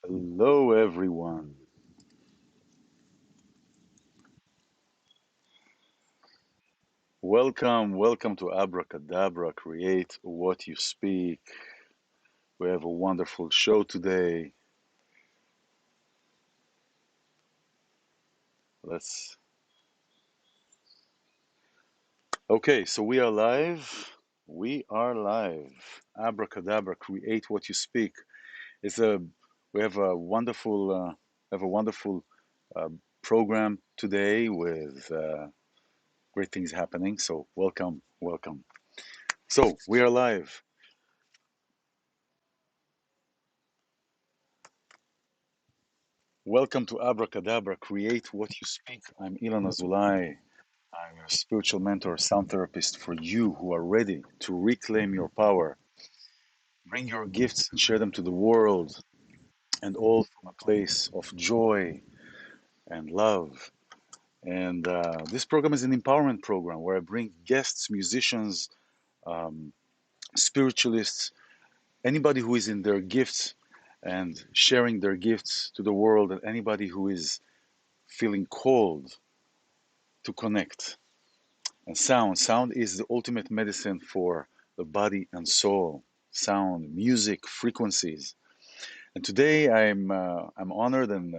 Hello, everyone. Welcome to Abracadabra. Create what you speak. We have a wonderful show today. Let's. Okay, so we are live. We are live. Abracadabra. Create what you speak. It's a. We have a wonderful uh, program today with great things happening. So welcome. So we are live. Welcome to Abracadabra, Create What You Speak. I'm iLan Azoulai. I'm your spiritual mentor, sound therapist for you who are ready to reclaim your power, bring your gifts and share them to the world, and all from a place of joy and love. And this program is an empowerment program where I bring guests, musicians, um, spiritualists, anybody who is in their gifts and sharing their gifts to the world, and anybody who is feeling called to connect. And sound is the ultimate medicine for the body and soul. Sound, music, frequencies. And today I'm honored and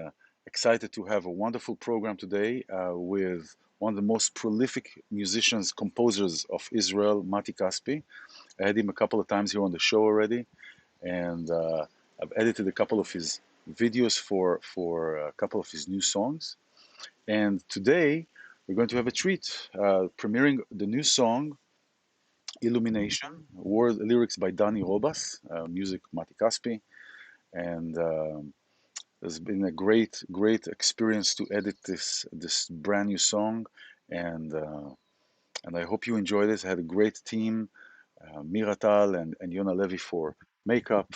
excited to have a wonderful program today with one of the most prolific musicians, composers of Israel, Matti Caspi. I had him a couple of times here on the show already, and I've edited a couple of his videos for a couple of his new songs. And today we're going to have a treat, premiering the new song Illumination, word lyrics by Danny Robas, music Matti Caspi, and it's been a great experience to edit this brand new song, and uh, and I hope you enjoy this. I had a great team, Miratal and Yona Levy for makeup,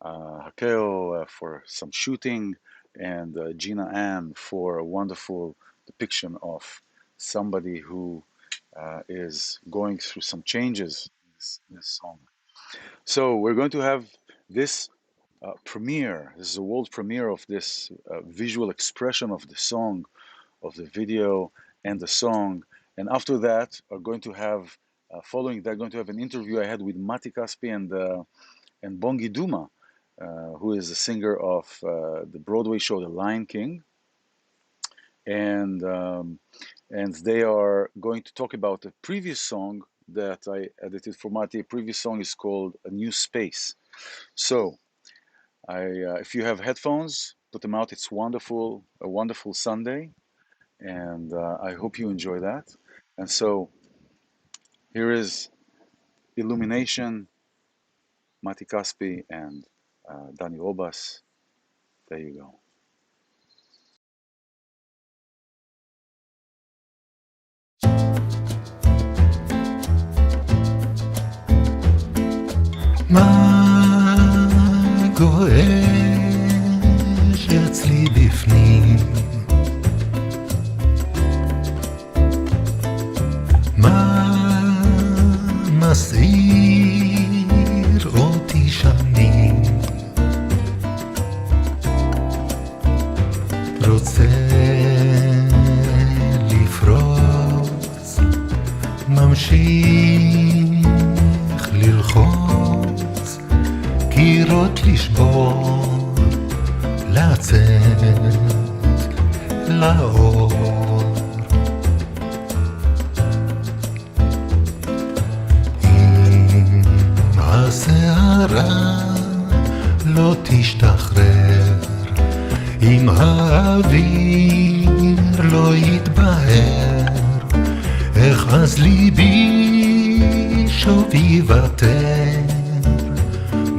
Hakeo for some shooting, and Gina Ann for a wonderful depiction of somebody who is going through some changes in this song. So we're going to have this premiere. This is a world premiere of this visual expression of the song, of the video and the song. And after that, are going to have, following that, going to have an interview I had with Matti Caspi and Bongi Duma, who is a singer of the Broadway show The Lion King. And they are going to talk about a previous song that I edited for Matti. A previous song is called A New Space. So if you have headphones, put them out. It's wonderful, a wonderful Sunday, and I hope you enjoy that. And so here is Illumination, Matti Caspi and Danny Robas. There you go. מה גועש אצלי בפנים? מה מסעיר אותי שנים? רוצה לפרוץ, ממשיך ללחוץ, קירות לשבור, לצאת לאור. אם הסערה לא תשתחרר, אם האוויר לא יתבהר, איך אז ליבי שוב יוותר,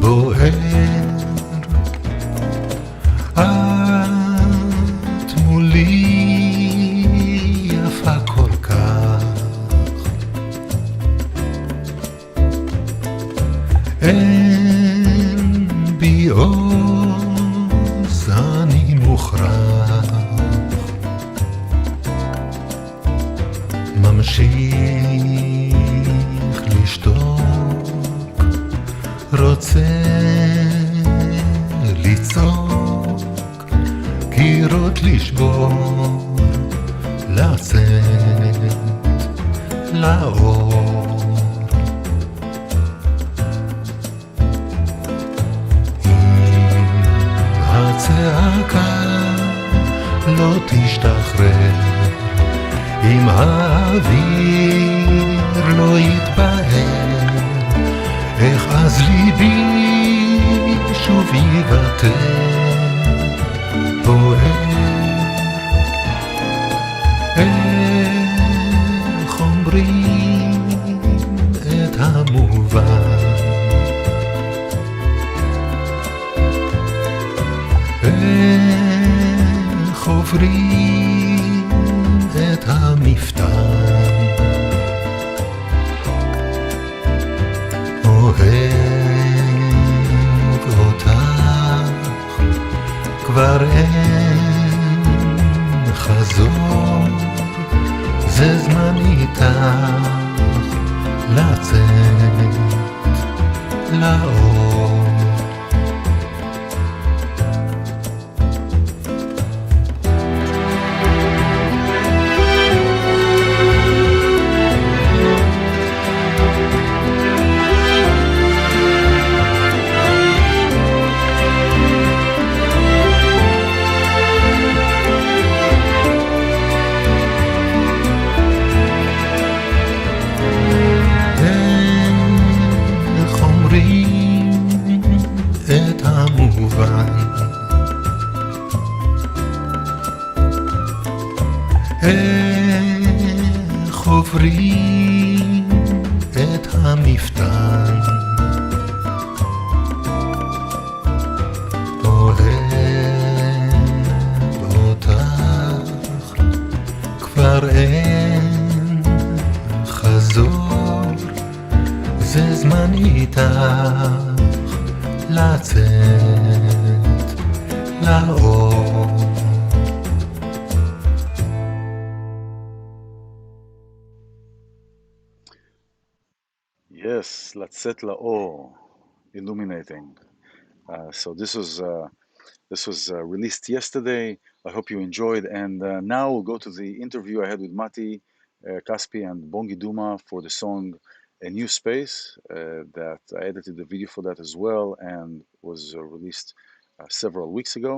בוער. את מולי יפה כל כך, אין בי עוז, אני מוכרח, ממשיך לשתוק, רוצה גדרות לשבור, לצאת לאור. אם הצעקה לא תשתחרר, אם האוויר לא יתבהר, איך אז ליבי שוב יוותר בוער. איך אומרים את המובן, איך עוברים את המפתן. אוהב אותך כבר אין חזור, זה זמן איתך לצאת לאור. איך עוברים את המפתן. אוהב אותך כבר אין חזור, זה זמן איתך לצאת לאור. Yes, לצאת לאור, illuminating. So this was released yesterday. I hope you enjoyed, and now we'll go to the interview I had with Matti Caspi and Bongi Duma for the song A New Space. That I edited the video for that as well, and was released several weeks ago.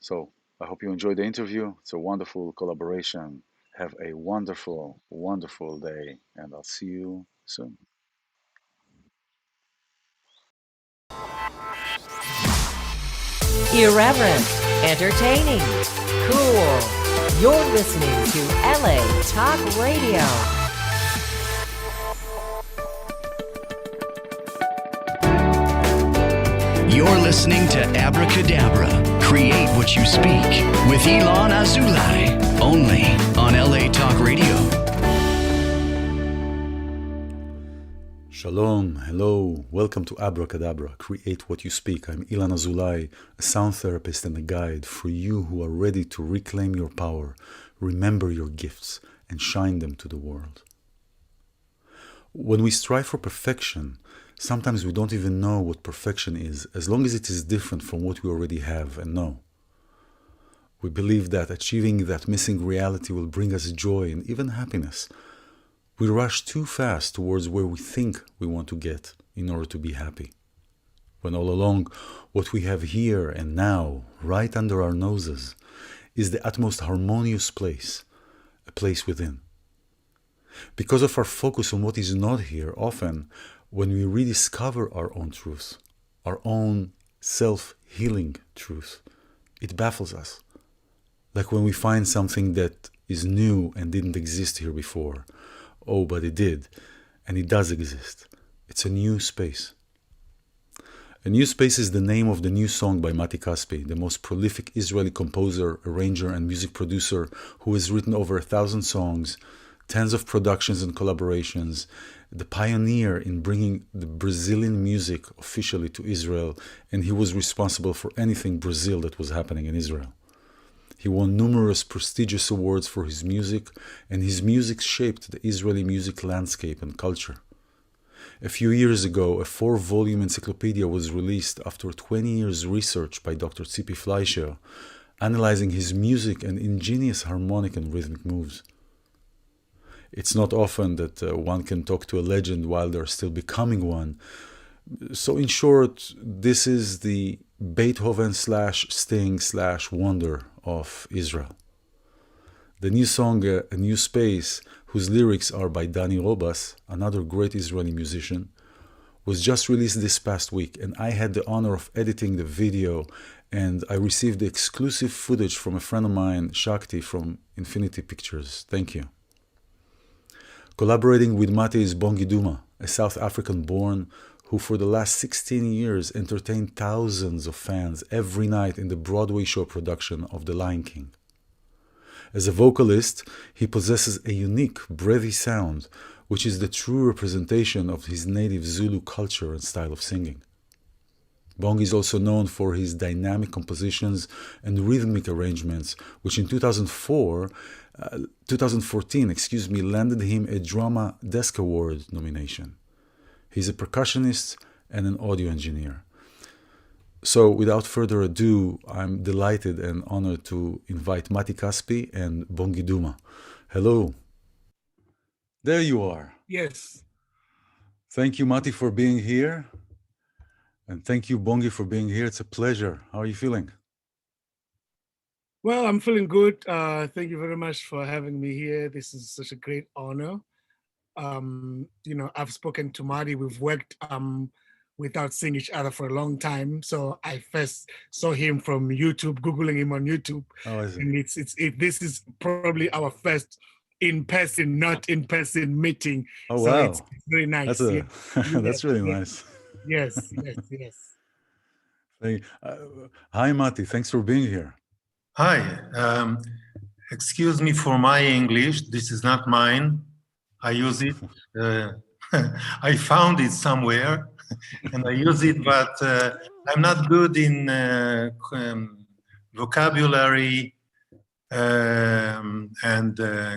So I hope you enjoyed the interview. It's a wonderful collaboration. Have a wonderful, wonderful day, and I'll see you soon. Irreverent, entertaining, cool. You're listening to LA Talk Radio. You're listening to Abracadabra, Create What You Speak, with iLan Azoulai, only on LA Talk Radio. Shalom, hello, welcome to Abracadabra, Create What You Speak. I'm iLan Azoulai, a sound therapist and a guide for you who are ready to reclaim your power, remember your gifts, and shine them to the world. When we strive for perfection, sometimes we don't even know what perfection is, as long as it is different from what we already have and know. We believe that achieving that missing reality will bring us joy and even happiness. We rush too fast towards where we think we want to get in order to be happy, when all along what we have here and now, right under our noses, is the utmost harmonious place, a place within. Because of our focus on what is not here, often when we rediscover our own truth, our own self-healing truth, it baffles us. Like when we find something that is new and didn't exist here before. Oh, but it did, and it does exist. It's a new space. A New Space is the name of the new song by Matti Caspi, the most prolific Israeli composer, arranger, and music producer who has written over 1,000 songs, tens of productions and collaborations, the pioneer in bringing the Brazilian music officially to Israel, and he was responsible for anything Brazil that was happening in Israel. He won numerous prestigious awards for his music, and his music shaped the Israeli music landscape and culture. A few years ago, a 4-volume encyclopedia was released after 20 years research by Dr. Tzipi Fleischer, analyzing his music and ingenious harmonic and rhythmic moves. It's not often that one can talk to a legend while they're still becoming one. So in short, this is the Beethoven/Sting/Wonder of Israel. The new song, A New Space, whose lyrics are by Danny Robas, another great Israeli musician, was just released this past week, and I had the honor of editing the video, and I received the exclusive footage from a friend of mine, Shakti, from Infinity Pictures. Thank you. Collaborating with Matti Bongi Duma, a South African-born who for the last 16 years entertained thousands of fans every night in the Broadway show production of The Lion King. As a vocalist, he possesses a unique, breathy sound, which is the true representation of his native Zulu culture and style of singing. Bongi is also known for his dynamic compositions and rhythmic arrangements, which in 2014, landed him a Drama Desk Award nomination. He's a percussionist and an audio engineer. So without further ado, I'm delighted and honored to invite Matti Caspi and Bongi Duma. Hello. There you are. Yes. Thank you, Matti, for being here. And thank you, Bongi, for being here. It's a pleasure. How are you feeling? Well, I'm feeling good. Thank you very much for having me here. This is such a great honor. I've spoken to Matti. We've worked without seeing each other for a long time. So I first saw him from YouTube, Googling him on YouTube. Oh, I see. And this is probably our first in-person, not in-person meeting. Oh, so wow. It's very nice. That's really nice. Yes. Thank you. Hi, Matti. Thanks for being here. Hi. Excuse me for my English. This is not mine. I use it. I found it somewhere and I use it, but I'm not good in vocabulary and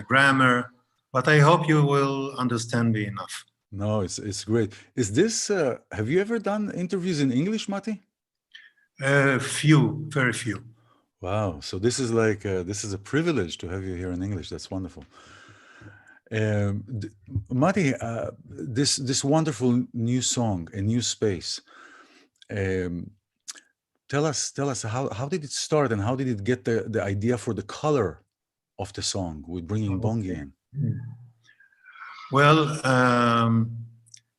grammar, but I hope you will understand me enough. No, it's great. Is this, have you ever done interviews in English, Matti? Few, very few. Wow. So this is like, this is a privilege to have you here in English. That's wonderful. Matti, this wonderful new song, A New Space. Tell us how did it start and how did it get the idea for the color of the song with bringing Bongi in? Well,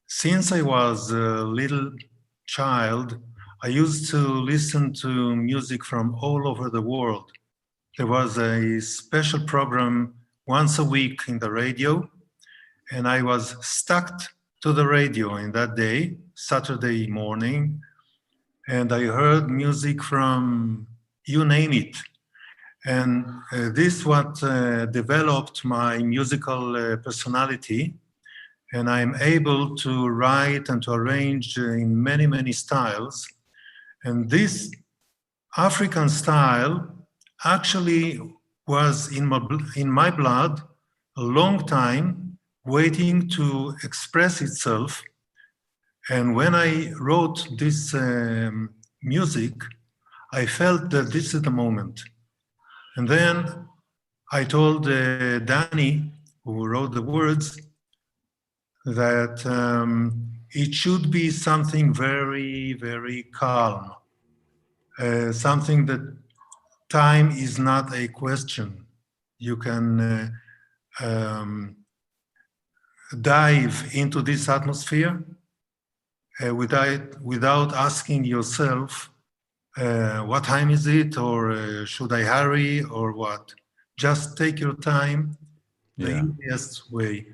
since I was a little child, I used to listen to music from all over the world. There was a special program once a week in the radio, and I was stuck to the radio in that day, Saturday morning, and I heard music from you name it. And this what developed my musical personality, and I'm able to write and to arrange in many, many styles. And this African style actually was in my blood a long time, waiting to express itself. And when I wrote this music, I felt that this is the moment. And then I told Danny, who wrote the words, that it should be something very, very calm, something that time is not a question. You can dive into this atmosphere without asking yourself, what time is it, or should I hurry, or what? Just take your time, the easiest way.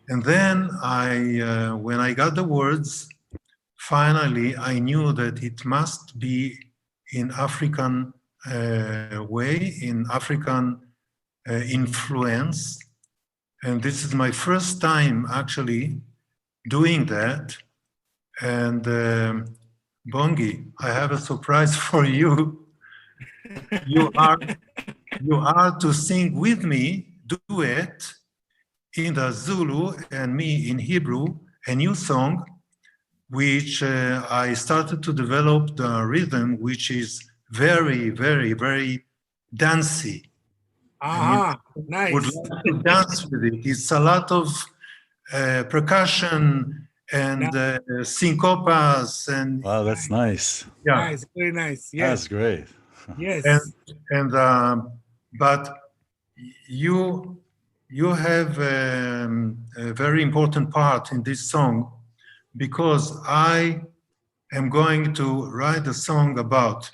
And then when I got the words, finally I knew that it must be in African way, in African influence. And this is my first time actually doing that. And Bongi, I have a surprise for you. You are to sing with me, duet, in the Zulu and me in Hebrew, a new song, which I started to develop the rhythm, which is very, very, very dancey. Aha, Would nice. like to dance with it. It's a lot of percussion and syncopas and Wow, that's nice. yeah. Nice, very nice. That's Yes, great. yes. And but you have a very important part in this song, because I am going to write a song about.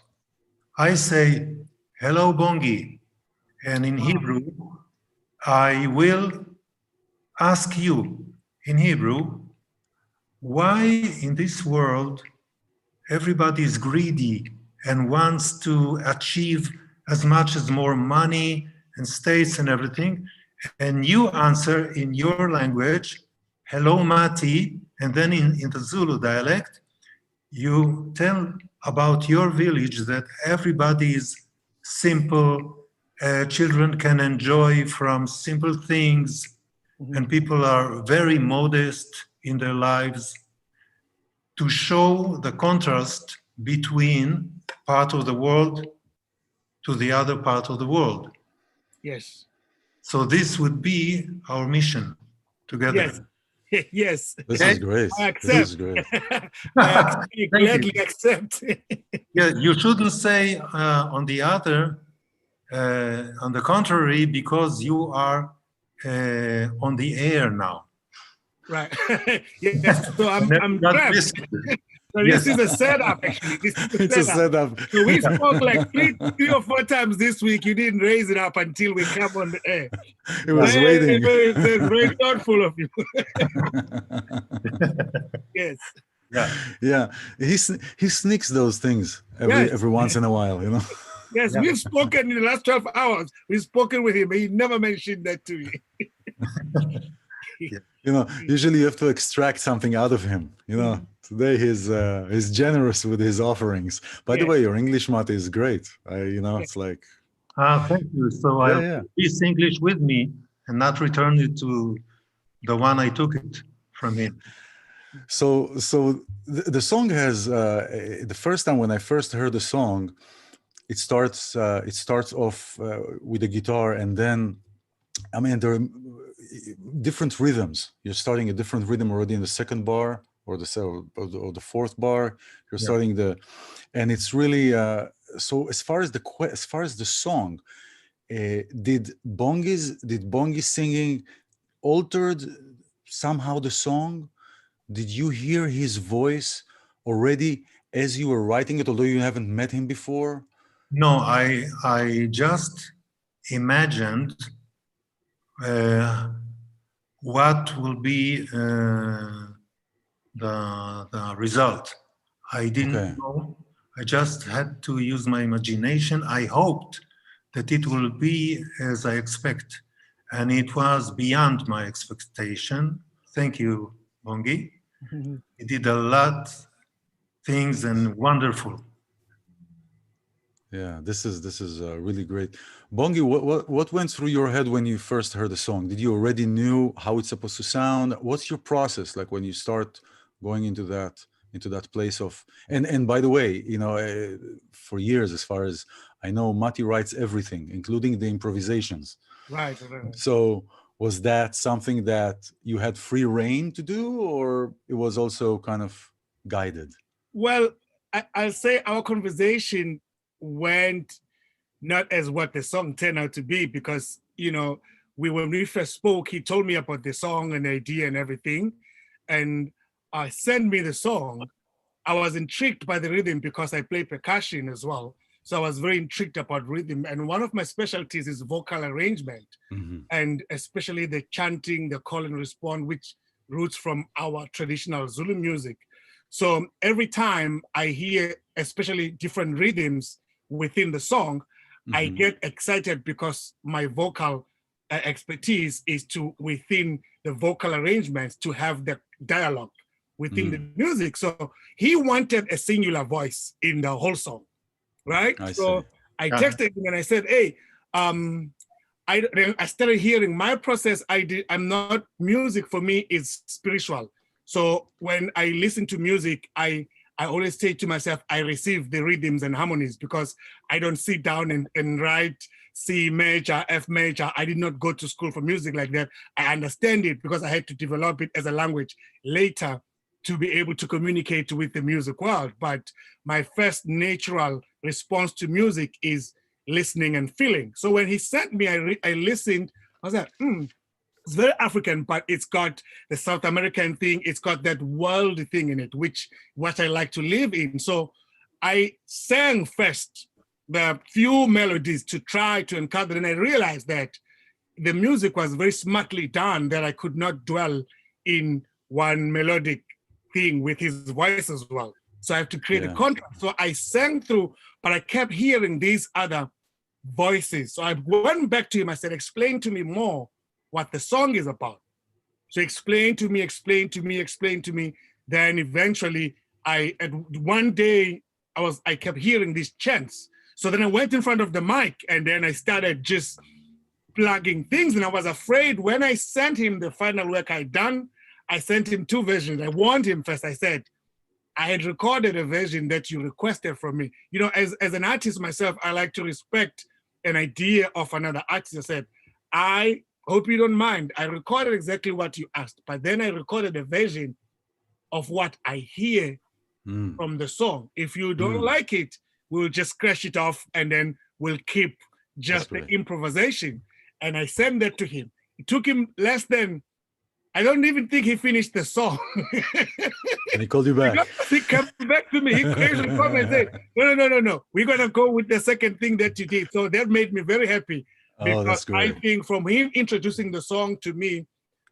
I say, hello, Bongi, and in Hebrew, I will ask you in Hebrew, why in this world everybody is greedy and wants to achieve as much as more money and states and everything? And you answer in your language, hello, Matti, and then in the Zulu dialect, you tell about your village that everybody is simple, children can enjoy from simple things, and people are very modest in their lives, to show the contrast between part of the world to the other part of the world. Yes. So this would be our mission together. Yes. Yes. This is great. I This accept. is great. I gladly you. accept. Yeah, you shouldn't say on the other, on the contrary, because you are on the air now. Right. Yes. So I'm Not trapped. listening. So this is a setup, actually. This is It's a a setup. setup. So we spoke like three or four times this week. You didn't raise it up until we come on the air. It was Very, waiting. very thoughtful of you. Yes. Yeah. Yeah, he sneaks those things every once in a while, you know. Yes, Yeah. we've spoken in the last 12 hours. We've spoken with him. He never mentioned that to me. You know, usually you have to extract something out of him. You know, today he's generous with his offerings. By the Yes. way, your English, Matti, is great. You know, it's like, Thank you. So I'll keep this English with me and not return it to the one I took it from him. so the song has the first time when I first heard the song, it starts off with the guitar, and then I mean there are different rhythms. You're starting a different rhythm already in the second bar or the fourth bar. You're starting and it's really so as far as the song, did Bongi singing altered somehow the song? Did you hear his voice already as you were writing it, although you haven't met him before? No, I just imagined what will be the result. I didn't know. I just had to use my imagination. I hoped that it will be as I expect, and it was beyond my expectation. Thank you, Bongi. He did a lot things and wonderful. Yeah, this is really great. Bongi, what went through your head when you first heard the song? Did you already knew how it's supposed to sound? What's your process like when you start going into that place of? And by the way, you know, for years, as far as I know, Matti writes everything, including the improvisations. Right. So was that something that you had free reign to do, or it was also kind of guided? Well, I'll say our conversation went not as what the song turned out to be, because, you know, when we first spoke, he told me about the song and the idea and everything, and sent me the song. I was intrigued by the rhythm because I play percussion as well. So I was very intrigued about rhythm. And one of my specialties is vocal arrangement, and especially the chanting, the call and respond, which roots from our traditional Zulu music. So every time I hear, especially different rhythms within the song, I get excited because my vocal expertise is to, within the vocal arrangements, to have the dialogue within the music. So he wanted a singular voice in the whole song, right? I texted him and I said, hey, I started hearing my process. I'm not, music for me is spiritual. So when I listen to music, I I always say to myself, I receive the rhythms and harmonies because I don't sit down and write C major, F major. I did not go to school for music like that. I understand it because I had to develop it as a language later to be able to communicate with the music world. But my first natural response to music is listening and feeling. So when he sent me, I listened, I was like, it's very African, but it's got the South American thing. It's got that world thing in it, which I like to live in. So I sang first the few melodies to try to encounter, and I realized that the music was very smartly done, that I could not dwell in one melodic thing with his voice as well. So I have to create a contrast. So I sang through, but I kept hearing these other voices. So I went back to him. I said, explain to me more what the song is about. So explain to me. Then eventually one day I kept hearing these chants. So then I went in front of the mic and then I started just plugging things. And I was afraid when I sent him the final work I'd done, I sent him 2 versions. I warned him first. I said, I had recorded a version that you requested from me. You know, as an artist myself, I like to respect an idea of another artist. I said, I hope you don't mind. I recorded exactly what you asked, but then I recorded a version of what I hear from the song. If you don't like it, we'll just scratch it off and then we'll keep just the improvisation. And I sent that to him. It took him less than, I don't even think he finished the song. And he called you back. He came back to me. He occasionally come and say, no. We're going to go with the second thing that you did. So that made me very happy. Because I think from him introducing the song to me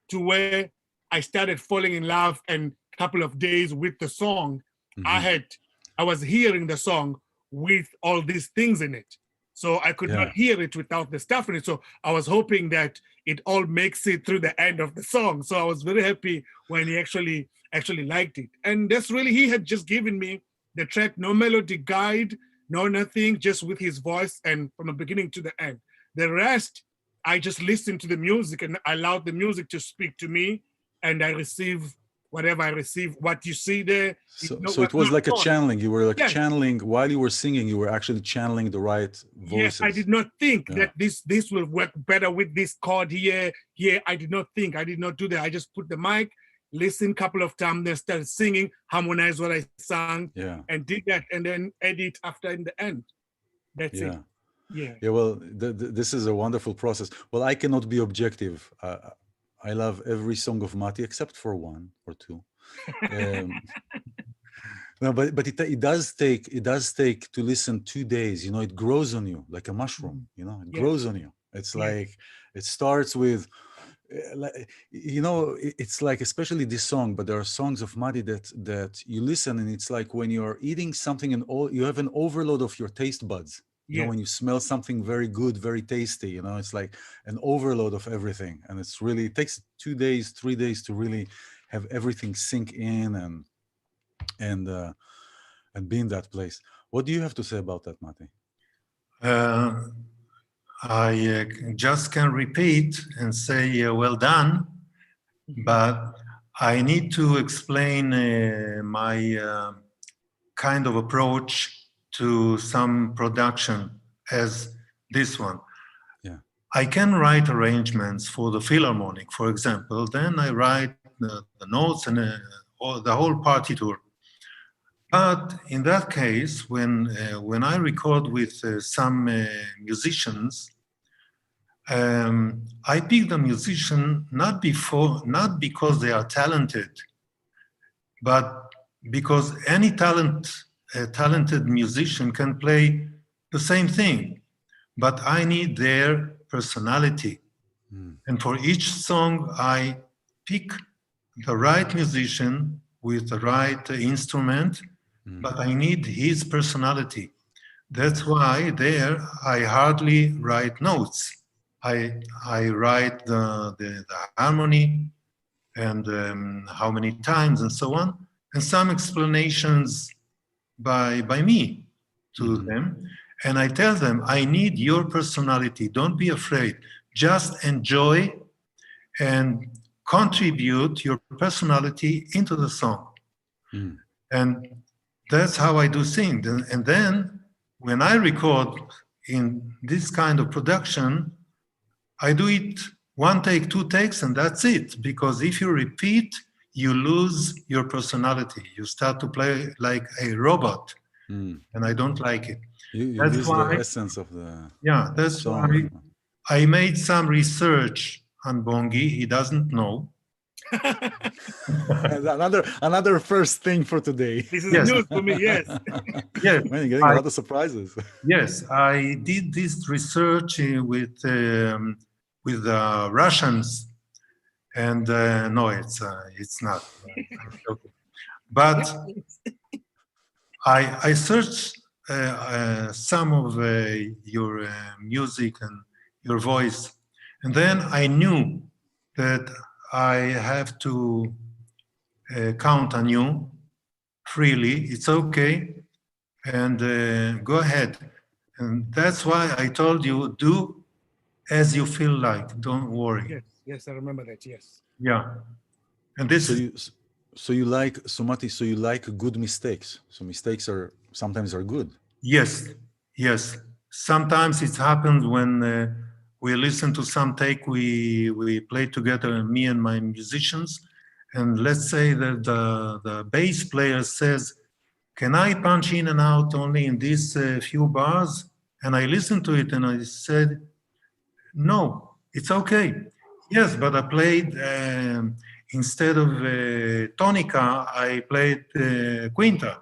to where I started falling in love and a couple of days with the song, I was hearing the song with all these things in it. So I could not hear it without the stuff in it. So I was hoping that it all makes it through the end of the song. So I was very happy when he actually liked it. And that's really, he had just given me the track, no melody guide, no nothing, just with his voice and from the beginning to the end. The rest, I just listened to the music and I allowed the music to speak to me, and I receive whatever I receive. What you see there. So it was like a channeling. You were like channeling while you were singing. You were actually channeling the right voices. Yes, I did not think that this will work better with this chord here. I did not think. I did not do that. I just put the mic, listened a couple of times, then started singing, harmonized what I sang, and did that, and then edit after in the end. That's it. Yeah, well, this is a wonderful process. Well, I cannot be objective. I love every song of Matti except for 1 or 2. No, but it does take to listen 2 days. You know, it grows on you like a mushroom. You know, it grows on you. It's like it starts with, you know, it's like, especially this song. But there are songs of Matti that you listen and it's like when you're eating something and you have an overload of your taste buds. You know, when you smell something very good, very tasty, you know, it's like an overload of everything. And it's really, it takes 2 days, 3 days to really have everything sink in and be in that place. What do you have to say about that, Matti? I just can repeat and say, well done, but I need to explain my kind of approach to some production as this one. I can write arrangements for the Philharmonic, for example. Then I write the notes and the whole partiture. But in that case, when I record with some musicians, I pick the musician not because they are talented, but because any talented musician can play the same thing, but I need their personality. And for each song, I pick the right musician with the right instrument, but I need his personality. That's why there I hardly write notes. I write the harmony and how many times and so on, and some explanations by me to them, and I tell them, I need your personality. Don't be afraid. Just enjoy and contribute your personality into the song. And that's how I do sing. And then when I record in this kind of production, I do it 1 take, 2 takes, and that's it. Because if you repeat, you lose your personality. You start to play like a robot, and I don't like it. You That's lose why, the essence of the that's song. why I made some research on Bongi. He doesn't know. another first thing for today. This is Yes. news for me, yes. Yes, Man, you're getting a lot of surprises. yes, I did this research with Russians, and no, it's not. I'm joking. But I searched some of your music and your voice, and then I knew that I have to count on you freely. It's okay, and go ahead. And that's why I told you, do as you feel like. Don't worry. Yes, yes, I remember that. Yes. Yeah. And this. Matti, so you like good mistakes. So mistakes sometimes are good. Yes, yes. Sometimes it happens when we listen to some take we play together, me and my musicians, and let's say that the bass player says, "Can I punch in and out only in these few bars?" And I listened to it and I said, "No, it's okay." Yes, but I played instead of tonica, I played quinta.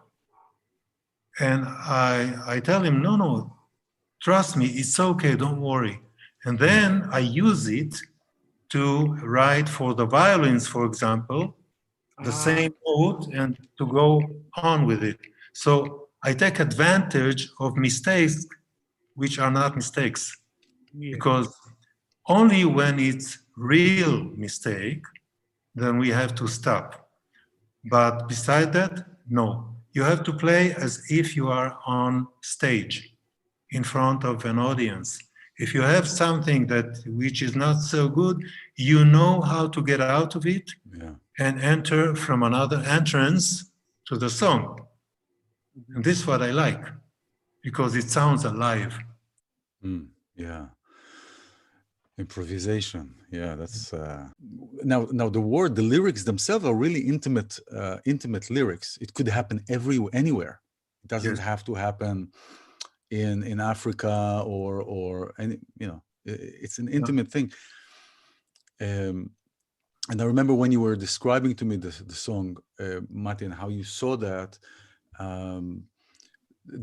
And I tell him, no, trust me, it's okay, don't worry. And then I use it to write for the violins, for example, the same note, and to go on with it. So I take advantage of mistakes which are not mistakes, because only when it's real mistake, then we have to stop. But beside that, no. You have to play as if you are on stage in front of an audience. If you have something which is not so good, you know how to get out of it and enter from another entrance to the song. And this is what I like, because it sounds alive. Yeah. Improvisation. Yeah, that's now the lyrics themselves are really intimate lyrics. It could happen anywhere. It doesn't have to happen in Africa or any, it's an intimate thing. And I remember when you were describing to me the song, Matti, and how you saw that,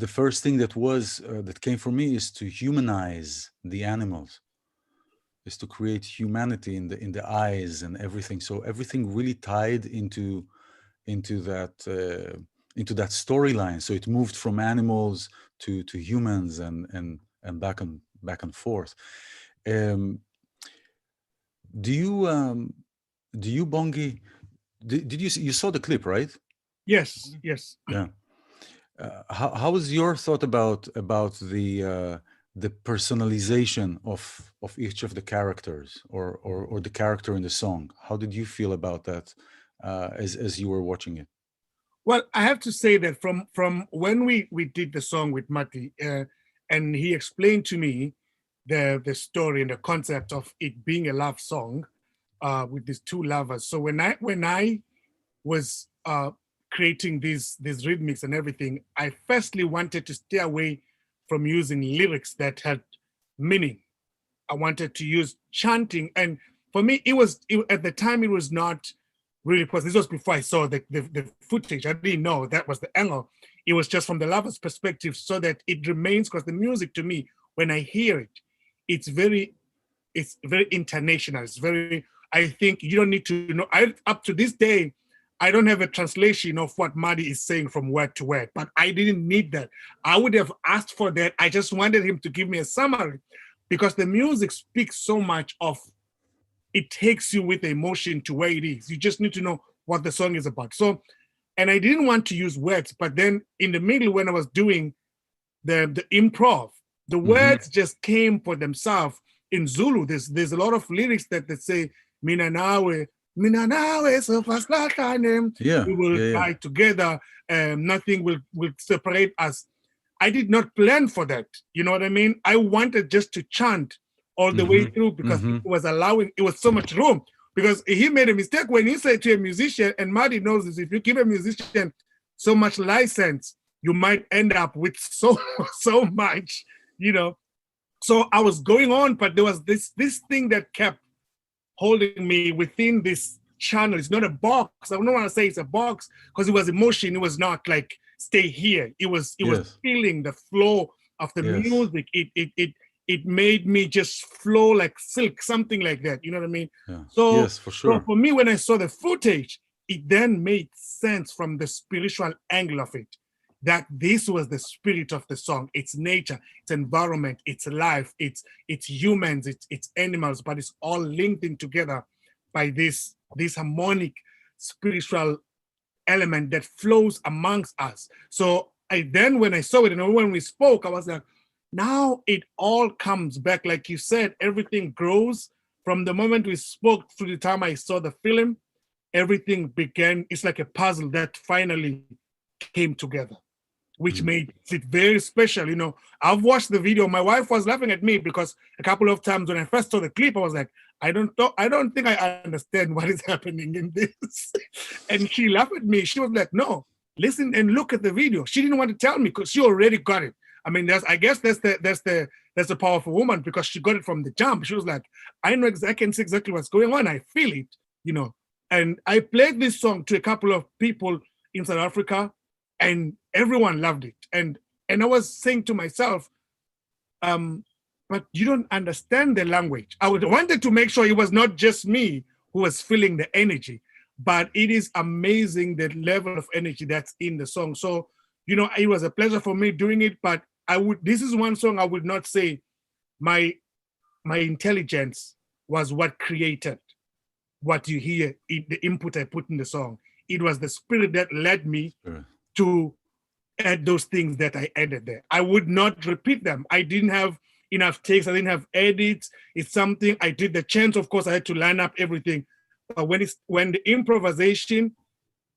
the first thing that came for me is to humanize the animals. Is to create humanity in the eyes and everything. So everything really tied into that storyline. So it moved from animals to humans and back and forth. Do you Bongi? Did you saw the clip, right? Yes. Yeah. How was your thought about the personalization of each of the characters or the character in the song? How did you feel about that as you were watching it? Well, I have to say that from when we did the song with Matti, and he explained to me the story and the concept of it being a love song with these two lovers. So when I was creating these rhythmics and everything, I firstly wanted to stay away from using lyrics that had meaning. I wanted to use chanting. And for me, at the time, it was not really possible. This was before I saw the footage. I didn't know that was the angle. It was just from the lover's perspective, so that it remains, because the music to me, when I hear it, it's very international. It's very, I think you don't need to know. Up to this day, I don't have a translation of what Matti is saying from word to word, but I didn't need that. I would have asked for that. I just wanted him to give me a summary, because the music speaks so much of, it takes you with the emotion to where it is. You just need to know what the song is about. So, and I didn't want to use words, but then in the middle, when I was doing the improv, the words just came for themselves in Zulu. There's a lot of lyrics that say, Mina nawe, Yeah. We will yeah. die together. Nothing will separate us. I did not plan for that. You know what I mean? I wanted just to chant all the way through because it was so much room. Because he made a mistake when he said to a musician, and Matti knows this, if you give a musician so much license, you might end up with so much, you know. So I was going on, but there was this thing that kept holding me within this channel. It's not a box. I don't want to say it's a box because it was emotion. It was not like stay here. It was feeling the flow of the music. It made me just flow like silk, something like that. You know what I mean? Yeah. So, yes, for sure. So for me, when I saw the footage, it then made sense from the spiritual angle of it, that this was the spirit of the song. It's nature, it's environment, it's life, it's humans, it's animals, but it's all linked in together by this harmonic spiritual element that flows amongst us. So when I saw it and when we spoke, I was like, now it all comes back. Like you said, everything grows from the moment we spoke to the time I saw the film. Everything began. It's like a puzzle that finally came together, which made it very special. You know, I've watched the video. My wife was laughing at me because a couple of times when I first saw the clip, I was like, I don't think I understand what is happening in this. And she laughed at me. She was like, no, listen and look at the video. She didn't want to tell me because she already got it. I mean, I guess that's the powerful woman, because she got it from the jump. She was like, I can see exactly what's going on. I feel it, you know. And I played this song to a couple of people in South Africa, and everyone loved it. And I was saying to myself, but you don't understand the language. I wanted to make sure it was not just me who was feeling the energy, but it is amazing the level of energy that's in the song. So, you know, it was a pleasure for me doing it, but this is one song I would not say my intelligence was what created what you hear, the input I put in the song. It was the spirit that led me to add those things that I added there. I would not repeat them. I didn't have enough takes. I didn't have edits. It's something I did. The chants, of course, I had to line up everything. But when the improvisation,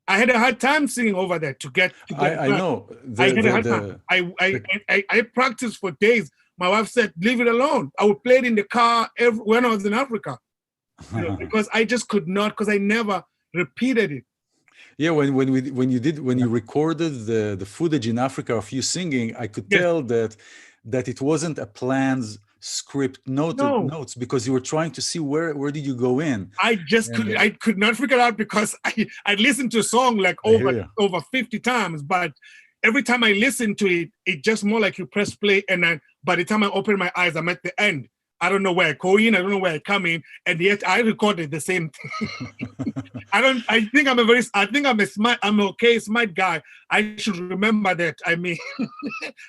I had a hard time singing over that to get I know. I had a hard time. I practiced for days. My wife said, leave it alone. I would play it in the car when I was in Africa. You know, because I just could not, because I never repeated it. Yeah, when you recorded the footage in Africa of you singing, I could tell that it wasn't a planned script notes, because you were trying to see where did you go in. I could not figure it out, because I listened to a song like over 50 times, but every time I listened to it, it just more like you press play, and then by the time I open my eyes, I'm at the end. I don't know where I go in, I don't know where I come in, and yet I recorded the same thing. I think I'm a smart guy. I should remember that. I mean,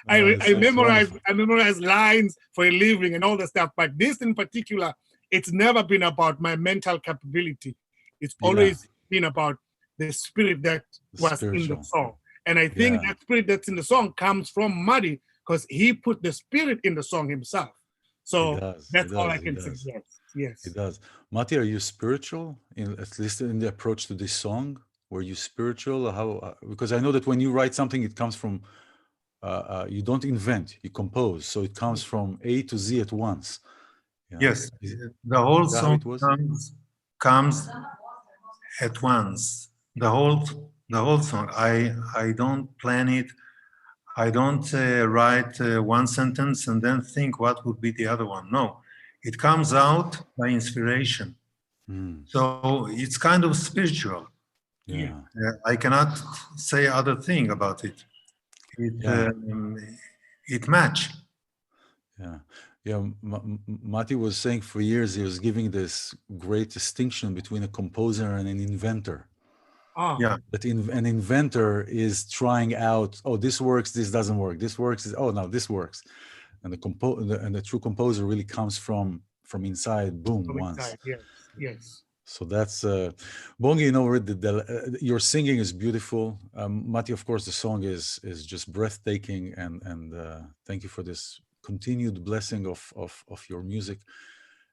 I memorize lines for a living and all the stuff, but this in particular, it's never been about my mental capability. It's always been about the spirit that was in the song. And I think that spirit that's in the song comes from Matti, because he put the spirit in the song himself. So that's all I can suggest. Yes, it does. Matti, are you spiritual? At least in the approach to this song, were you spiritual? How? Because I know that when you write something, it comes from. You don't invent; you compose. So it comes from A to Z at once. You know? Yes, the whole song comes at once. The whole song. I don't plan it. I don't write one sentence and then think what would be the other one. No, it comes out by inspiration. So it's kind of spiritual. Yeah. I cannot say other thing about it. It match. Yeah. Matti was saying for years he was giving this great distinction between a composer and an inventor. That an inventor is trying out, this works, this doesn't work, this works, now this works, and the true composer really comes from inside, boom, once. Yes. So that's Bongi. You know, your singing is beautiful. Matti, of course, the song is just breathtaking, and thank you for this continued blessing of your music.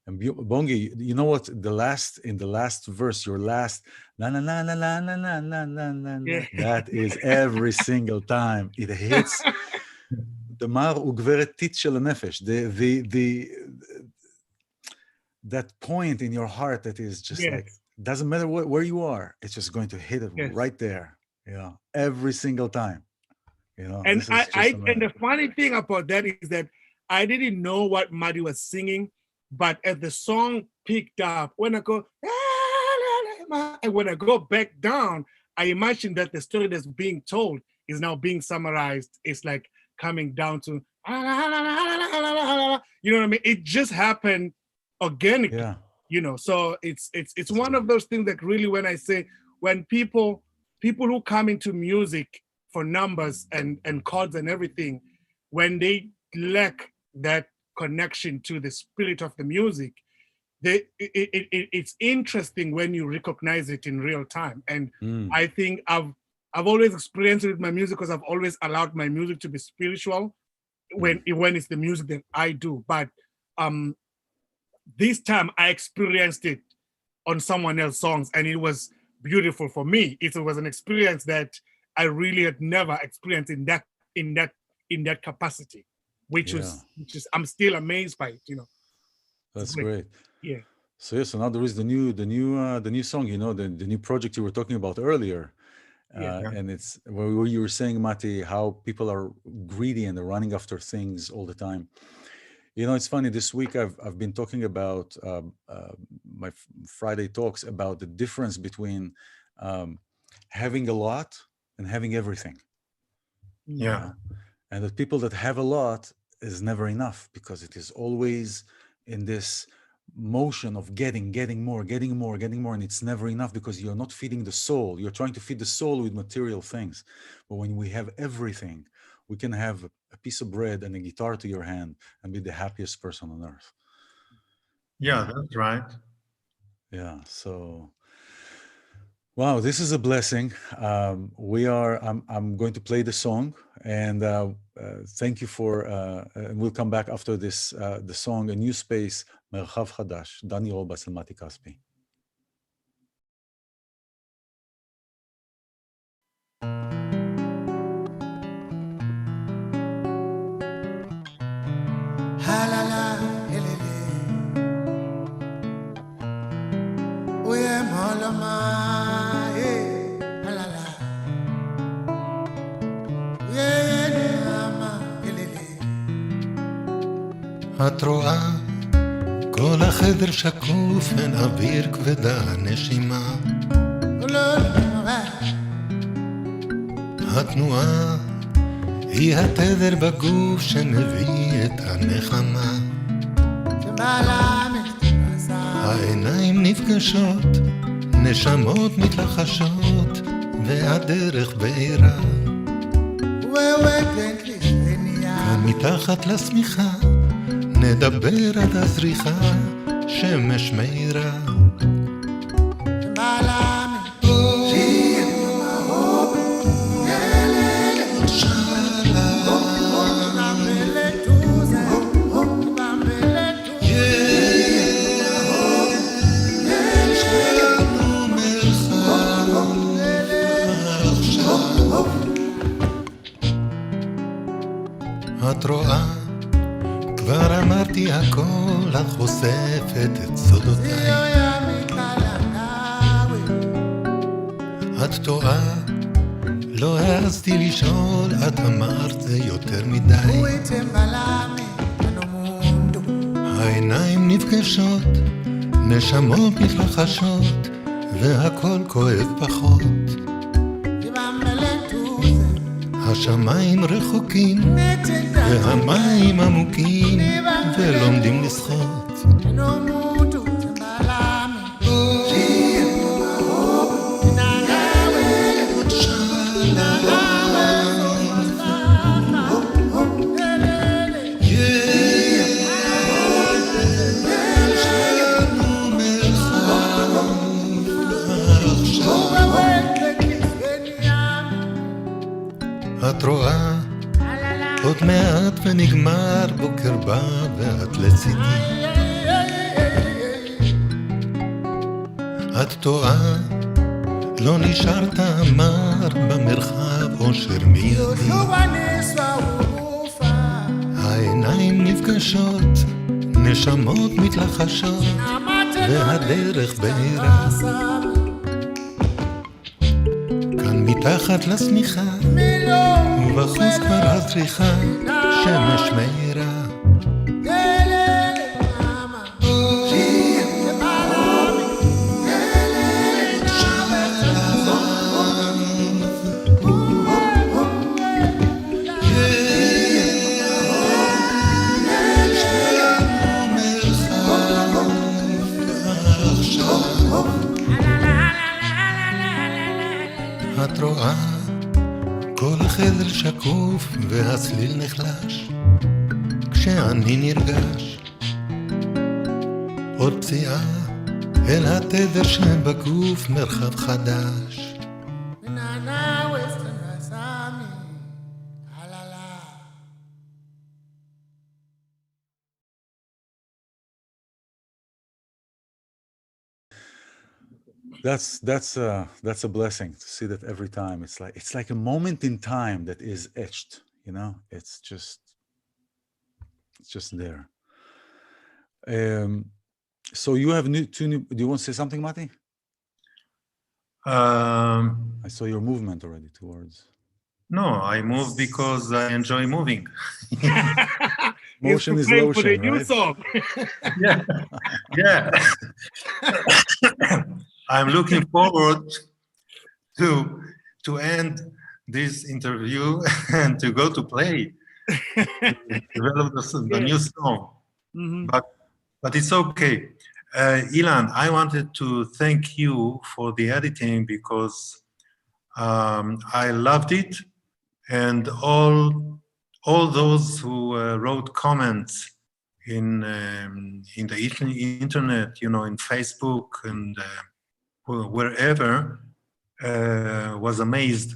And Bongi, you know what? In the last verse, your last la la la la la la la la la la. Yeah. That is every single time it hits. דמר וגברת טיט של הנפש. That point in your heart that is just Yes. like, doesn't matter where you are, it's just going to hit it Yes. right there. Every single time. And this is just and the funny thing about that is that I didn't know what Matti was singing, but as the song picked up, when I go, and when I go back down, I imagine that the story that's being told is now being summarized. It's like coming down to, you know what I mean? It just happened organically, so it's one of those things that really, when I say, when people who come into music for numbers and chords and everything, when they lack that connection to the spirit of the music, it's interesting when you recognize it in real time. And I think I've always experienced it with my music because I've always allowed my music to be spiritual when it's the music that I do. But this time I experienced it on someone else's songs, and it was beautiful for me. It was an experience that I really had never experienced in that capacity, which is I'm still amazed by it. That's great. Yeah. So now there is the new song. The new project you were talking about earlier. And it's where you were saying, Matti, how people are greedy and they're running after things all the time. It's funny, this week I've been talking about my Friday talks about the difference between having a lot and having everything. And the people that have a lot is never enough, because it is always in this motion of getting more, and it's never enough, because you're not feeding the soul. You're trying to feed the soul with material things. But when we have everything, we can have a piece of bread and a guitar to your hand and be the happiest person on earth. Yeah, that's right. Yeah, so wow, this is a blessing. I'm going to play the song, and thank you for, and we'll come back after this, the song, A New Space, מרחב חדש, דני רובס and Matti Caspi. את רואה, כל החדר שקוף, אין אוויר, כבדה הנשימה. התנועה היא התדר בגוף שמביא את הנחמה. העיניים נפגשות, נשמות מתלחשות, והדרך בעירה. כאן מתחת לשמיכה, נדבר עד הזריחה, שמש מאירה. את רואה, כבר אמרתי הכל, את חושפת את סודותיי. את טועה, לא העזתי לשאול, את אמרת זה יותר מדי. העיניים נפגשות, נשמות מתלחשות, והכל כואב פחות. השמיים רחוקים והמים עמוקים ולומדים לשחות. את רואה, עוד מעט ונגמר, בוקר בא ואת לצידי. את טועה, לא נשארת אמר במרחב אושר מיידי. העיניים נפגשות, נשמות מתלחשות, והדרך בהירה. כאן מתחת לשמיכה, ובחוץ כבר הזריחה, שמש מאירה. את רואה, כל החדר שקוף והצליל נחלש, כשאני נרגש. עוד פציעה אל התדר שבגוף, מרחב חדש. That's a blessing to see that every time. It's like a moment in time that is etched, you know. It's just there. So you have two new. Do you want to say something, Matti? I saw your movement already towards. No, I move because I enjoy moving. Motion is lotion, for the right? new song. Yeah, yeah. I'm looking forward to end this interview and to go to play, develop the new song. Mm-hmm. But it's okay. iLan, I wanted to thank you for the editing because I loved it, and all those who wrote comments in the internet, you know, in Facebook and wherever, was amazed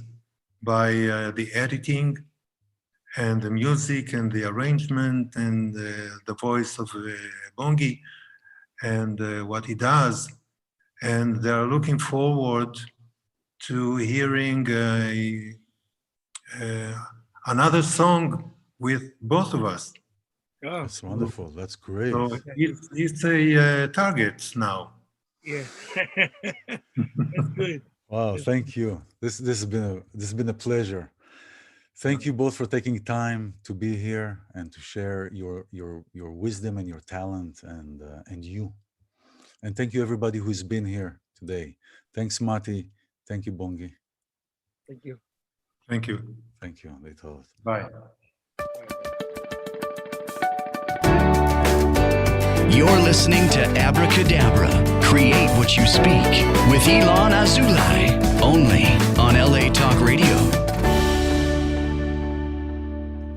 by the editing and the music and the arrangement and the voice of Bongi and what he does. And they're looking forward to hearing another song with both of us. Oh, That's wonderful. That's great. So it's a target now. yeah. That's good. Wow, thank you. This has been a pleasure. Thank you both for taking time to be here and to share your wisdom and your talent and you. And thank you everybody who's been here today. Thanks, Matti. Thank you, Bongi. Thank you. Thank you. Thank you. להתראות. Bye. You're listening to Abracadabra, Create What You Speak, with iLan